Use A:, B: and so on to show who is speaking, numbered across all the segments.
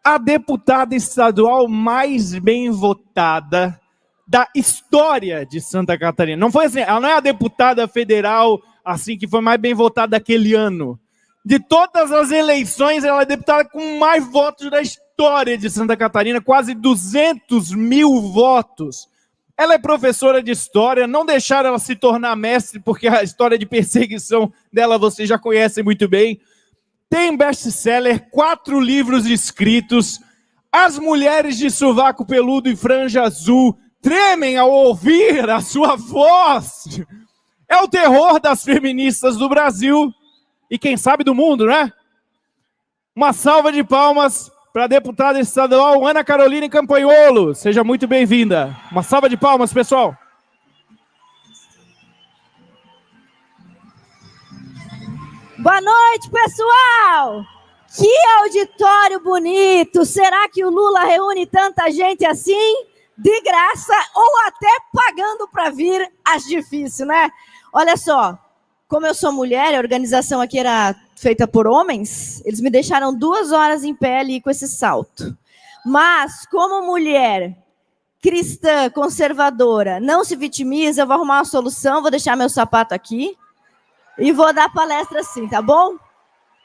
A: a deputada estadual mais bem votada da história de Santa Catarina. Não foi assim, ela não é a deputada federal assim que foi mais bem votada daquele ano. De todas as eleições, ela é a deputada com mais votos da história de Santa Catarina, quase 200 mil votos. Ela é professora de história, não deixaram ela se tornar mestre, porque a história de perseguição dela vocês já conhecem muito bem. Tem best-seller, 4 livros escritos. As mulheres de sovaco peludo e franja azul tremem ao ouvir a sua voz. É o terror das feministas do Brasil e quem sabe do mundo, né? Uma salva de palmas para a deputada estadual Ana Carolina Campanholo. Seja muito bem-vinda. Uma salva de palmas, pessoal.
B: Boa noite, pessoal! Que auditório bonito! Será que o Lula reúne tanta gente assim? De graça ou até pagando para vir? Acho difícil, né? Olha só, como eu sou mulher, a organização aqui era feita por homens, eles me deixaram 2 horas em pé ali com esse salto. Mas, como mulher cristã, conservadora, não se vitimiza, eu vou arrumar uma solução, vou deixar meu sapato aqui e vou dar palestra assim, tá bom?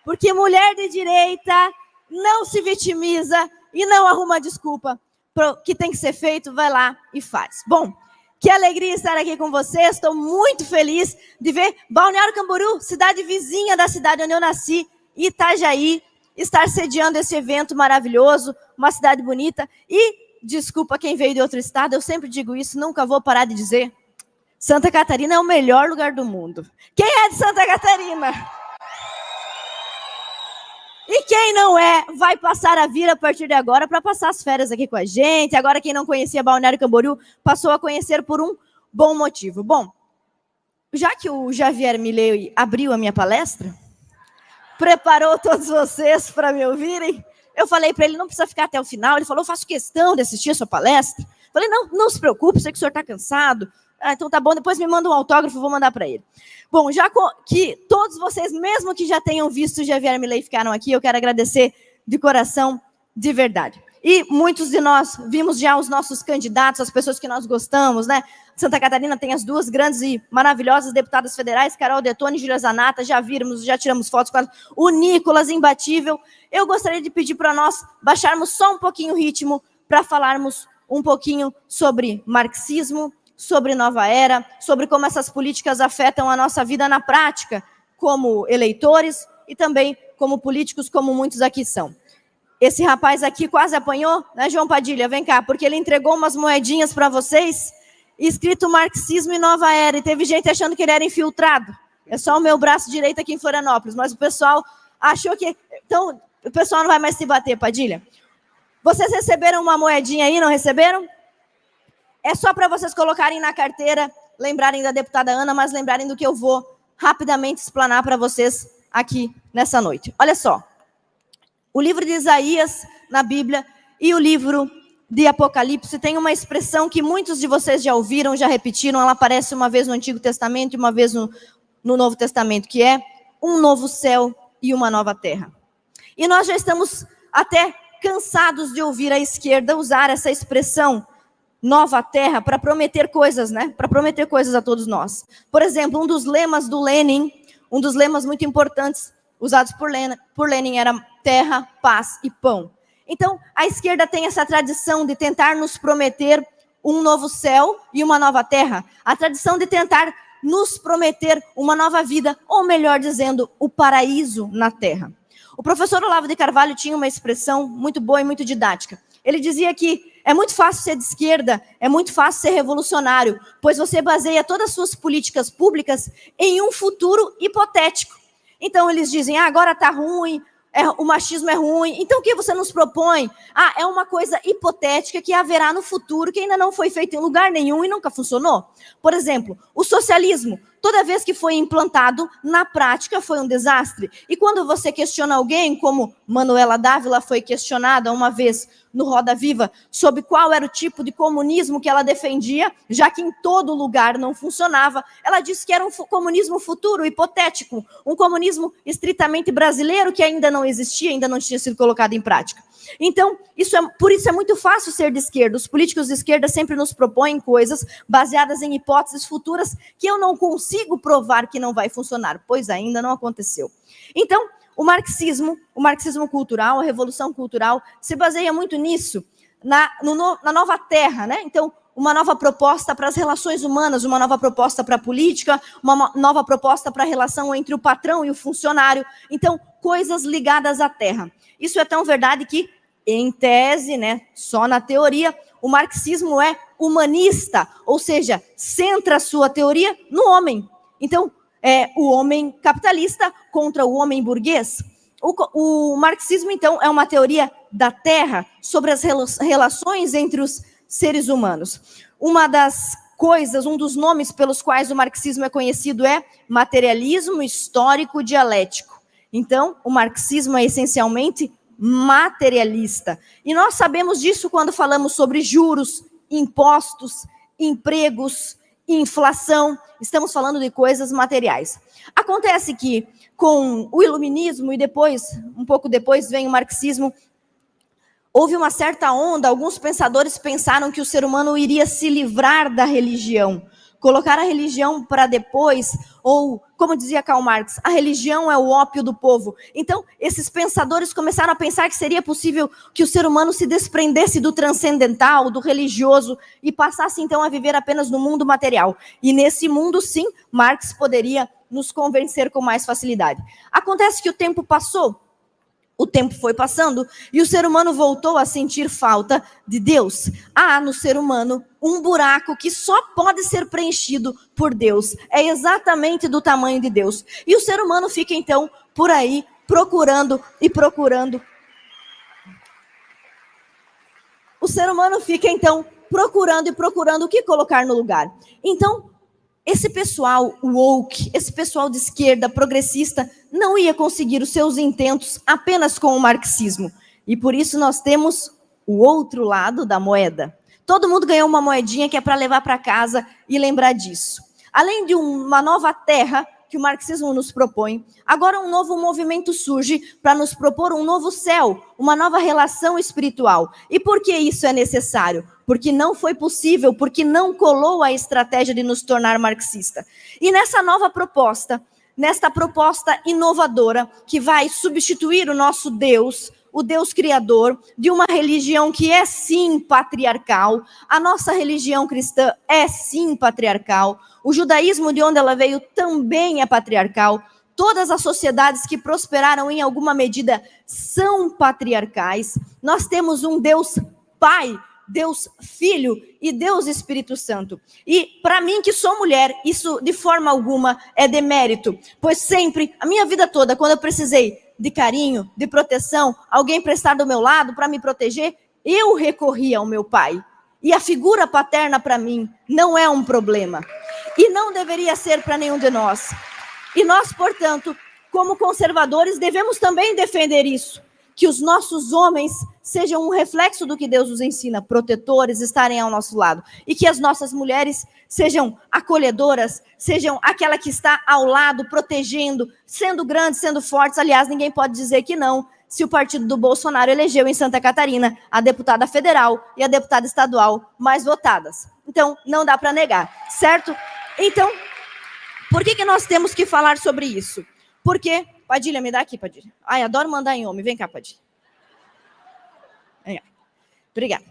B: Porque mulher de direita não se vitimiza e não arruma desculpa. O que tem que ser feito, vai lá e faz. Bom, que alegria estar aqui com vocês, estou muito feliz de ver Balneário Camboriú, cidade vizinha da cidade onde eu nasci, Itajaí, estar sediando esse evento maravilhoso, uma cidade bonita. E, desculpa quem veio de outro estado, eu sempre digo isso, nunca vou parar de dizer, Santa Catarina é o melhor lugar do mundo. Quem é de Santa Catarina? E quem não é, vai passar a vir a partir de agora para passar as férias aqui com a gente. Agora quem não conhecia Balneário Camboriú passou a conhecer por um bom motivo. Bom, já que o Javier Milei abriu a minha palestra, preparou todos vocês para me ouvirem, eu falei para ele, não precisa ficar até o final. Ele falou, eu faço questão de assistir a sua palestra. Falei, não se preocupe, sei que o senhor está cansado. Ah, então tá bom, depois me manda um autógrafo, vou mandar para ele. Bom, já que todos vocês, mesmo que já tenham visto o Javier Milei, ficaram aqui, eu quero agradecer de coração, de verdade. E muitos de nós vimos já os nossos candidatos, as pessoas que nós gostamos, né? Santa Catarina tem as 2 grandes e maravilhosas deputadas federais, Carol Detone e Júlia Zanata, já tiramos fotos com elas. O Nicolas, imbatível. Eu gostaria de pedir para nós baixarmos só um pouquinho o ritmo para falarmos um pouquinho sobre marxismo, sobre nova era, sobre como essas políticas afetam a nossa vida na prática, como eleitores e também como políticos, como muitos aqui são. Esse rapaz aqui quase apanhou, né, João Padilha? Vem cá, porque ele entregou umas moedinhas para vocês, escrito marxismo e nova era, e teve gente achando que ele era infiltrado. É só o meu braço direito aqui em Florianópolis, mas o pessoal achou que... Então, o pessoal não vai mais se bater, Padilha. Vocês receberam uma moedinha aí, não receberam? É só para vocês colocarem na carteira, lembrarem da deputada Ana, mas lembrarem do que eu vou rapidamente explanar para vocês aqui nessa noite. Olha só, o livro de Isaías na Bíblia e o livro de Apocalipse tem uma expressão que muitos de vocês já ouviram, já repetiram, ela aparece uma vez no Antigo Testamento e uma vez no Novo Testamento, que é um novo céu e uma nova terra. E nós já estamos até cansados de ouvir a esquerda usar essa expressão nova terra para prometer coisas, né? Para prometer coisas a todos nós. Por exemplo, um dos lemas do Lenin, um dos lemas muito importantes usados por Lenin era terra, paz e pão. Então, a esquerda tem essa tradição de tentar nos prometer um novo céu e uma nova terra. A tradição de tentar nos prometer uma nova vida, ou melhor dizendo, o paraíso na terra. O professor Olavo de Carvalho tinha uma expressão muito boa e muito didática. Ele dizia que é muito fácil ser de esquerda, é muito fácil ser revolucionário, pois você baseia todas as suas políticas públicas em um futuro hipotético. Então eles dizem, agora está ruim, o machismo é ruim, então o que você nos propõe? É uma coisa hipotética que haverá no futuro, que ainda não foi feita em lugar nenhum e nunca funcionou. Por exemplo, o socialismo. toda vez que foi implantado, na prática foi um desastre. E quando você questiona alguém, como Manuela Dávila foi questionada uma vez no Roda Viva, sobre qual era o tipo de comunismo que ela defendia, já que em todo lugar não funcionava, ela disse que era um comunismo futuro, hipotético, um comunismo estritamente brasileiro que ainda não existia, ainda não tinha sido colocado em prática. Então, por isso é muito fácil ser de esquerda. Os políticos de esquerda sempre nos propõem coisas baseadas em hipóteses futuras que eu não consigo provar que não vai funcionar, pois ainda não aconteceu. Então, o marxismo cultural, a revolução cultural, se baseia muito nisso, na nova terra, né? Então, uma nova proposta para as relações humanas, uma nova proposta para a política, uma nova proposta para a relação entre o patrão e o funcionário. Então, coisas ligadas à terra. Isso é tão verdade que, em tese, né, só na teoria, o marxismo é humanista, ou seja, centra a sua teoria no homem. Então, o homem capitalista contra o homem burguês. O marxismo, então, é uma teoria da terra sobre as relações entre os seres humanos. Uma das coisas, um dos nomes pelos quais o marxismo é conhecido é materialismo histórico dialético. Então, o marxismo é essencialmente materialista. E nós sabemos disso quando falamos sobre juros, impostos, empregos, inflação. Estamos falando de coisas materiais. Acontece que, com o iluminismo e depois, um pouco depois, vem o marxismo, houve uma certa onda, alguns pensadores pensaram que o ser humano iria se livrar da religião, colocar a religião para depois, ou, como dizia Karl Marx, a religião é o ópio do povo. Então, esses pensadores começaram a pensar que seria possível que o ser humano se desprendesse do transcendental, do religioso, e passasse, então, a viver apenas no mundo material. E nesse mundo, sim, Marx poderia nos convencer com mais facilidade. Acontece que o tempo passou, o tempo foi passando e o ser humano voltou a sentir falta de Deus. Há no ser humano um buraco que só pode ser preenchido por Deus. É exatamente do tamanho de Deus. E o ser humano fica então por aí procurando e procurando. O ser humano fica então procurando e procurando o que colocar no lugar. Então, esse pessoal woke, esse pessoal de esquerda progressista, não ia conseguir os seus intentos apenas com o marxismo. E por isso nós temos o outro lado da moeda. Todo mundo ganhou uma moedinha que é para levar para casa e lembrar disso. Além de uma nova terra que o marxismo nos propõe, agora um novo movimento surge para nos propor um novo céu, uma nova relação espiritual. E por que isso é necessário? Porque não foi possível, porque não colou a estratégia de nos tornar marxista. E nessa nova proposta, nesta proposta inovadora, que vai substituir o nosso Deus, o Deus criador, de uma religião que é sim patriarcal, a nossa religião cristã é sim patriarcal, o judaísmo de onde ela veio também é patriarcal, todas as sociedades que prosperaram em alguma medida são patriarcais, nós temos um Deus Pai, Deus Filho e Deus Espírito Santo. E para mim que sou mulher, isso de forma alguma é demérito, pois sempre, a minha vida toda, quando eu precisei de carinho, de proteção, alguém prestar do meu lado para me proteger, eu recorri ao meu pai. E a figura paterna para mim não é um problema. E não deveria ser para nenhum de nós. E nós, portanto, como conservadores, devemos também defender isso. Que os nossos homens sejam um reflexo do que Deus nos ensina, protetores, estarem ao nosso lado. E que as nossas mulheres sejam acolhedoras, sejam aquela que está ao lado, protegendo, sendo grandes, sendo fortes. Aliás, ninguém pode dizer que não, se o partido do Bolsonaro elegeu em Santa Catarina a deputada federal e a deputada estadual mais votadas. Então, não dá para negar, certo? Então, por que nós temos que falar sobre isso? Porque... Padilha, me dá aqui, Padilha. Ai, adoro mandar em homem. Vem cá, Padilha. Obrigada.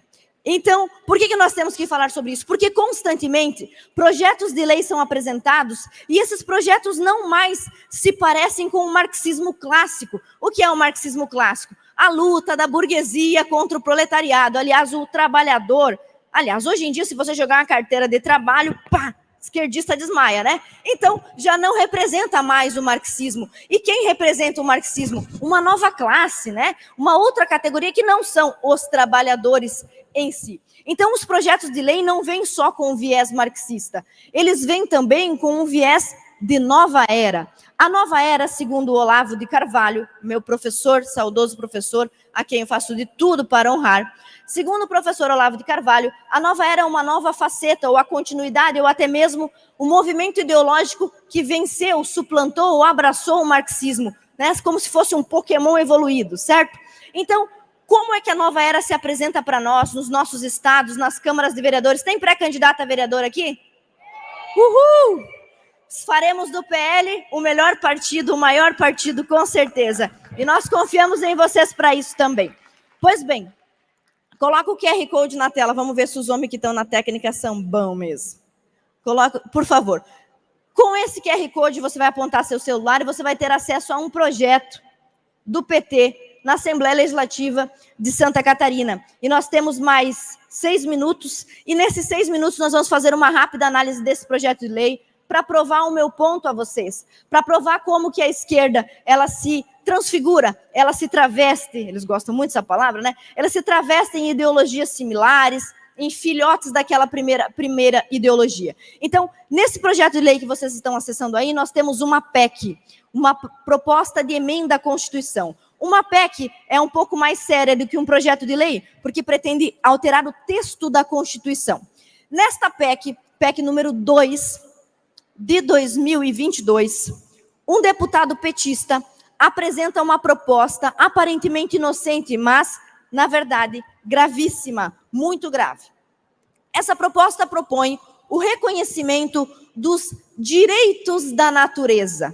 B: Então, por que nós temos que falar sobre isso? Porque constantemente projetos de lei são apresentados e esses projetos não mais se parecem com o marxismo clássico. O que é o marxismo clássico? A luta da burguesia contra o proletariado. Aliás, o trabalhador... Aliás, hoje em dia, se você jogar uma carteira de trabalho, pá, esquerdista desmaia, né? Então, já não representa mais o marxismo. E quem representa o marxismo? Uma nova classe, né? Uma outra categoria que não são os trabalhadores em si. Então, os projetos de lei não vêm só com o viés marxista. Eles vêm também com um viés de nova era. A nova era, segundo o Olavo de Carvalho, meu professor, saudoso professor, a quem eu faço de tudo para honrar, segundo o professor Olavo de Carvalho, a nova era é uma nova faceta, ou a continuidade, ou até mesmo o movimento ideológico que venceu, suplantou ou abraçou o marxismo, né? Como se fosse um Pokémon evoluído, certo? Então, como é que a nova era se apresenta para nós, nos nossos estados, nas câmaras de vereadores? Tem pré-candidata a vereador aqui? Uhul! Faremos do PL o melhor partido, o maior partido, com certeza. E nós confiamos em vocês para isso também. Pois bem, coloca o QR Code na tela. Vamos ver se os homens que estão na técnica são bons mesmo. Coloca, por favor. Com esse QR Code, você vai apontar seu celular e você vai ter acesso a um projeto do PT na Assembleia Legislativa de Santa Catarina. E nós temos mais 6 minutos. E nesses 6 minutos nós vamos fazer uma rápida análise desse projeto de lei para provar o meu ponto a vocês. Para provar como que a esquerda, ela se transfigura, ela se traveste, eles gostam muito dessa palavra, né? Ela se traveste em ideologias similares, em filhotes daquela primeira ideologia. Então, nesse projeto de lei que vocês estão acessando aí, nós temos uma PEC, uma proposta de emenda à Constituição. Uma PEC é um pouco mais séria do que um projeto de lei, porque pretende alterar o texto da Constituição. Nesta PEC, PEC número 2 de 2022, um deputado petista apresenta uma proposta aparentemente inocente, mas, na verdade, gravíssima, muito grave. Essa proposta propõe o reconhecimento dos direitos da natureza.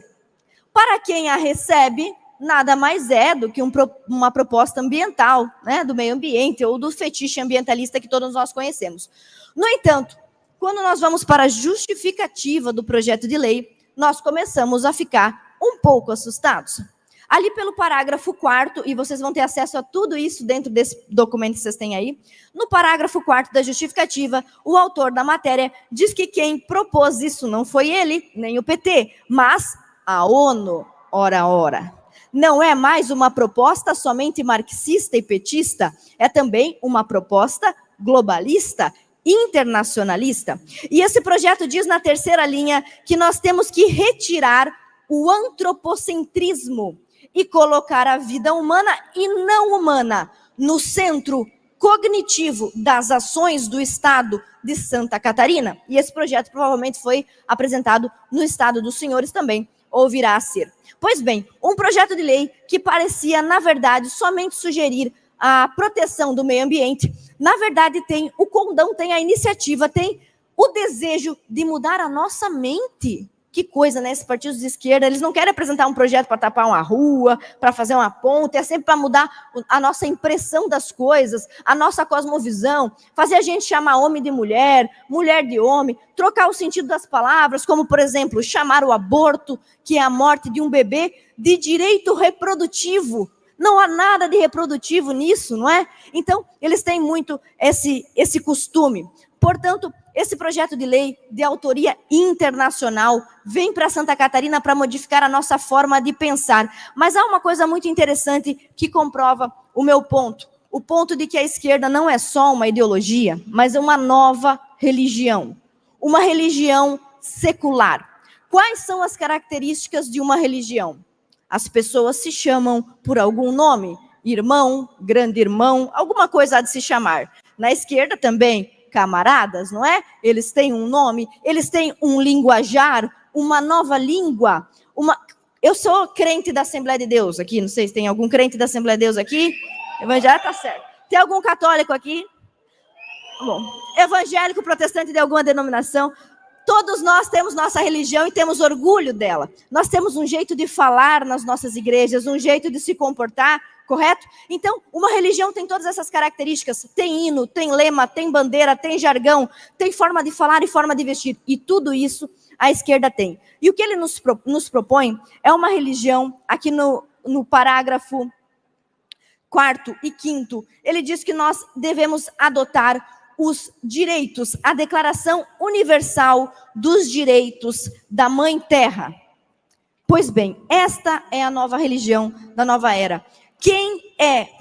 B: Para quem a recebe, nada mais é do que uma proposta ambiental, né, do meio ambiente ou do fetiche ambientalista que todos nós conhecemos. No entanto, quando nós vamos para a justificativa do projeto de lei, nós começamos a ficar um pouco assustados. Ali pelo parágrafo 4º, e vocês vão ter acesso a tudo isso dentro desse documento que vocês têm aí, no parágrafo 4º da justificativa, o autor da matéria diz que quem propôs isso não foi ele, nem o PT, mas a ONU, ora. Não é mais uma proposta somente marxista e petista, é também uma proposta globalista, internacionalista. E esse projeto diz na terceira linha que nós temos que retirar o antropocentrismo e colocar a vida humana e não humana no centro cognitivo das ações do Estado de Santa Catarina. E esse projeto provavelmente foi apresentado no Estado dos Senhores também, ou virá a ser. Pois bem, um projeto de lei que parecia, na verdade, somente sugerir a proteção do meio ambiente, na verdade tem o condão, tem a iniciativa, tem o desejo de mudar a nossa mente. Que coisa, né? Esses partidos de esquerda, eles não querem apresentar um projeto para tapar uma rua, para fazer uma ponte, é sempre para mudar a nossa impressão das coisas, a nossa cosmovisão, fazer a gente chamar homem de mulher, mulher de homem, trocar o sentido das palavras, como, por exemplo, chamar o aborto, que é a morte de um bebê, de direito reprodutivo. Não há nada de reprodutivo nisso, não é? Então, eles têm muito esse costume. Portanto, esse projeto de lei de autoria internacional vem para Santa Catarina para modificar a nossa forma de pensar. Mas há uma coisa muito interessante que comprova o meu ponto. O ponto de que a esquerda não é só uma ideologia, mas é uma nova religião. Uma religião secular. Quais são as características de uma religião? As pessoas se chamam por algum nome, irmão, grande irmão, alguma coisa há de se chamar. Na esquerda também, camaradas, não é? Eles têm um nome, eles têm um linguajar, uma nova língua. Eu sou crente da Assembleia de Deus aqui, não sei se tem algum crente da Assembleia de Deus aqui. Evangélico, tá certo. Tem algum católico aqui? Bom, evangélico, protestante de alguma denominação. Todos nós temos nossa religião e temos orgulho dela. Nós temos um jeito de falar nas nossas igrejas, um jeito de se comportar, correto? Então, uma religião tem todas essas características. Tem hino, tem lema, tem bandeira, tem jargão, tem forma de falar e forma de vestir. E tudo isso a esquerda tem. E o que ele nos propõe é uma religião, aqui no parágrafo 4º e 5º, ele diz que nós devemos adotar os direitos, a Declaração Universal dos Direitos da Mãe Terra. Pois bem, esta é a nova religião da nova era.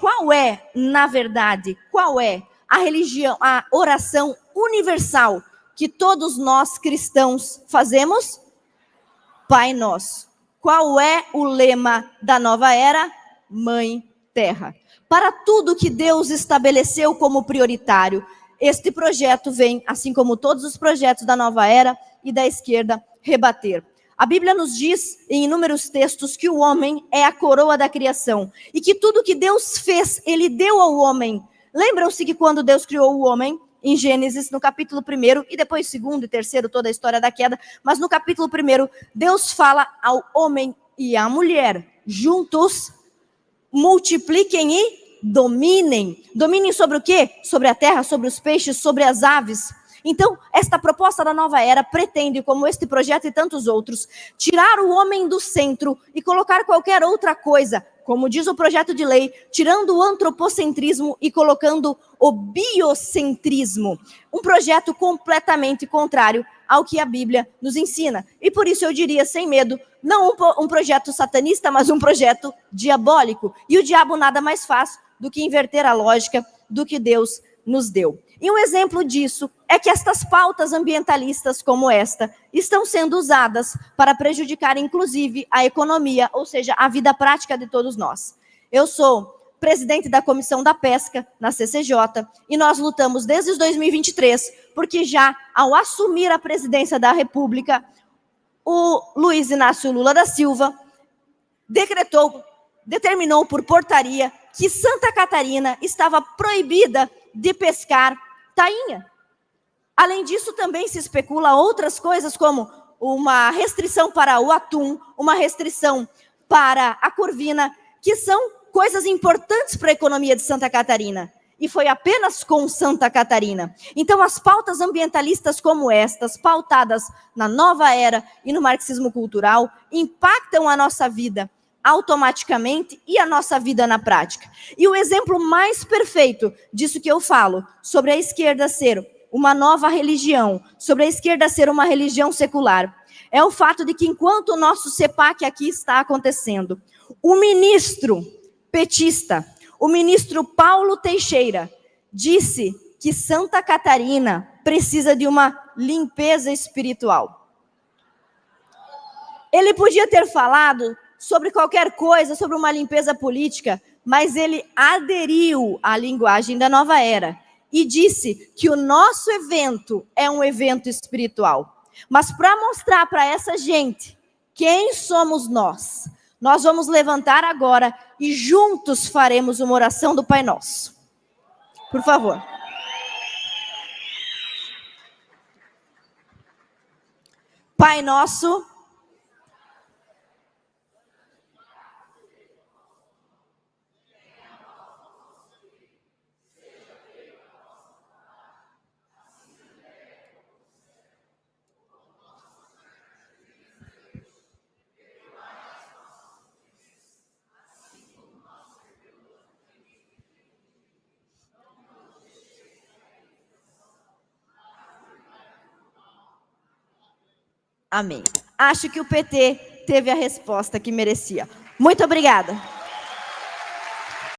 B: Qual é, na verdade, qual é a religião, a oração universal que todos nós cristãos fazemos? Pai Nosso. Qual é o lema da nova era? Mãe Terra. Para tudo que Deus estabeleceu como prioritário, este projeto vem, assim como todos os projetos da nova era e da esquerda, rebater. A Bíblia nos diz, em inúmeros textos, que o homem é a coroa da criação e que tudo que Deus fez, Ele deu ao homem. Lembram-se que quando Deus criou o homem, em Gênesis, no capítulo 1, e depois 2º e 3º, toda a história da queda, mas no capítulo 1, Deus fala ao homem e à mulher, juntos, multipliquem e dominem. Dominem sobre o quê? Sobre a terra, sobre os peixes, sobre as aves. Então, esta proposta da nova era pretende, como este projeto e tantos outros, tirar o homem do centro e colocar qualquer outra coisa, como diz o projeto de lei, tirando o antropocentrismo e colocando o biocentrismo. Um projeto completamente contrário ao que a Bíblia nos ensina. E por isso eu diria, sem medo, não um projeto satanista, mas um projeto diabólico. E o diabo nada mais faz do que inverter a lógica do que Deus nos deu. E um exemplo disso é que estas pautas ambientalistas como esta estão sendo usadas para prejudicar, inclusive, a economia, ou seja, a vida prática de todos nós. Eu sou presidente da Comissão da Pesca na CCJ e nós lutamos desde 2023, porque já ao assumir a presidência da República, o Luiz Inácio Lula da Silva determinou por portaria que Santa Catarina estava proibida de pescar tainha. Além disso, também se especula outras coisas, como uma restrição para o atum, uma restrição para a corvina, que são coisas importantes para a economia de Santa Catarina. E foi apenas com Santa Catarina. Então, as pautas ambientalistas como estas, pautadas na nova era e no marxismo cultural, impactam a nossa vida automaticamente e a nossa vida na prática. E o exemplo mais perfeito disso que eu falo, sobre a esquerda ser uma nova religião, sobre a esquerda ser uma religião secular, é o fato de que enquanto o nosso CEPAC aqui está acontecendo, o ministro petista, o ministro Paulo Teixeira, disse que Santa Catarina precisa de uma limpeza espiritual. Ele podia ter falado sobre qualquer coisa, sobre uma limpeza política, mas ele aderiu à linguagem da nova era e disse que o nosso evento é um evento espiritual. Mas para mostrar para essa gente quem somos nós vamos levantar agora e juntos faremos uma oração do Pai Nosso. Por favor. Pai Nosso, amém. Acho que o PT teve a resposta que merecia. Muito obrigada.